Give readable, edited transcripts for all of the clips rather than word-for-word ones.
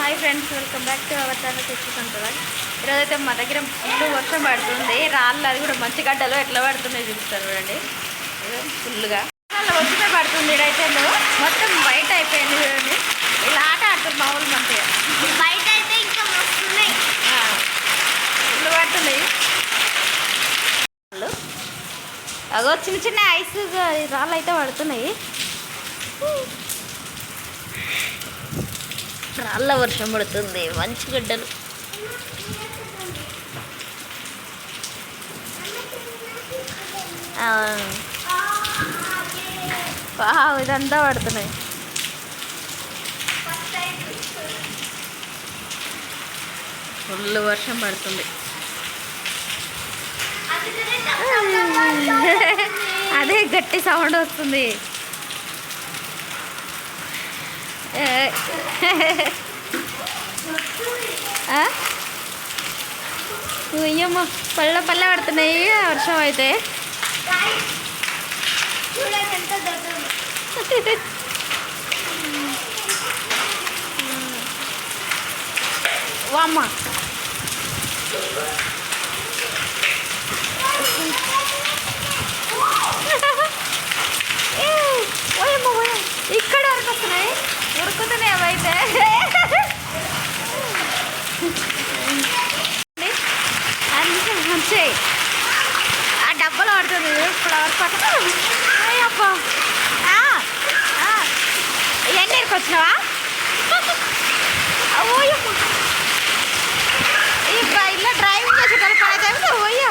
Hi friends, welcome back to our channel తెచ్చుకుంటారా. ఈరోజైతే మా దగ్గర ఫుల్ వర్షం పడుతుంది. రాళ్ళు అది కూడా మంచి గడ్డలో ఎట్లా పడుతున్నాయి చూపిస్తారు చూడండి. ఫుల్గా అలా వచ్చినే పడుతుంది. ఇదైతే మొత్తం బయట అయిపోయింది చూడండి. ఇలా ఆట ఆడుతుంది మామూలు మంచిగా. బయట అయితే ఇంకా వస్తున్నాయి, ఫుల్ పడుతున్నాయి. అగో చిన్న చిన్న ఐస్ రాళ్ళు అయితే పడుతున్నాయి. రాళ్ళ వర్షం పడుతుంది, మంచి గడ్డలు. ఇదంతా పడుతున్నాయి. ఫుల్ వర్షం పడుతుంది. అదే గట్టి సౌండ్ వస్తుంది. అయ్యమ్మ పళ్ళ పడుతున్నాయి వర్షం అయితే. వామ్మ ఇక్కడ వరకు వస్తున్నాయి, ఉరుకుతున్నాయి అవైతే. మంచి ఆ డబ్బలు పడుతుంది ఫ్లవర్ పక్కన. అయ్యప్ప ఎండకి వచ్చినావా? ఓయమ్మ ఇలా డ్రైవింగ్ చేసేటప్పుడు పడైతే పోయా.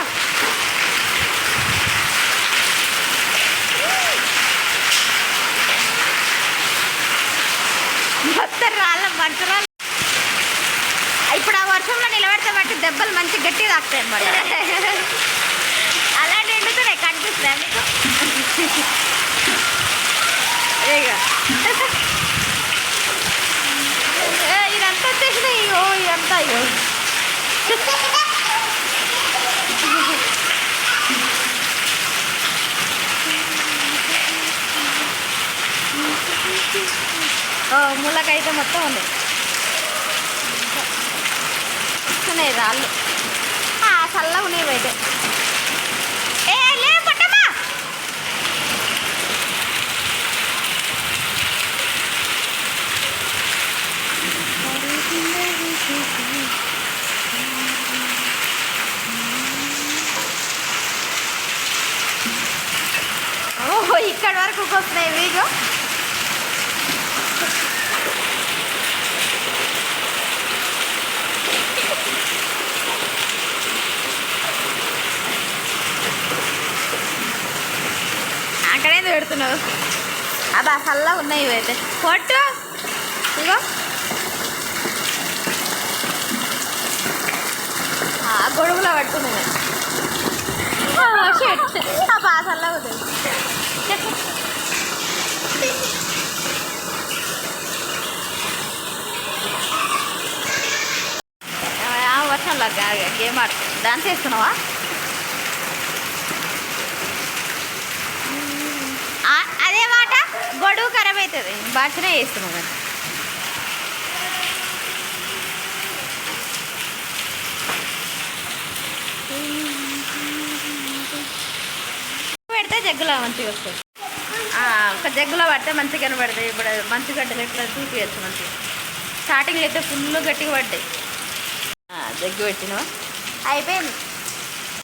మొత్తం రాళ్ళ మంటరాళ్ళు. ఇప్పుడు ఆ వర్షంలో నిలబెడితే బట్టి దెబ్బలు మంచి గట్టిగా తాకుతాయి అన్నమాట. అలాంటి ఎండుతున్నాయి, కనిపిస్తున్నాయి మీకు? ఇదంతా వచ్చేసినాయి. ఇగో ఇదంతా ఇగో ముళ్ళకైతే మొత్తం ఉంది. వస్తున్నాయి రాళ్ళు, చల్లగా ఉన్నాయి బయట. లేదు పట్టమ్మా. ఓహో ఇక్కడ వరకు వస్తున్నాయి వీడియో. అక్కడేంది పెడుతున్నావు? అబ్బా చల్లగా ఉన్నాయి ఇవైతే. పొట్టు ఇగో గొడుగులో పట్టుకున్నాయి. అబ్బా చల్లగా ఉంది. వర్షంలో గేమ్ ఆడుతుంది. డాన్స్ చేస్తున్నావా? అదే మాట గొడుగు ఖరాబ్ అవుతుంది, బాగానే చేస్తున్నావు కానీ. పెడితే జగ్గులో మంచిగా వస్తుంది. ఒక జగ్గులో పడితే మంచిగా కనబడతాయి. ఇప్పుడు మంచి గడ్డలు ఎట్లా చూపించచ్చు మంచిగా. స్టార్టింగ్లో అయితే ఫుల్ గట్టిగా పడ్డాయి. జగ్గు పెట్టినవా? అయిపోయింది.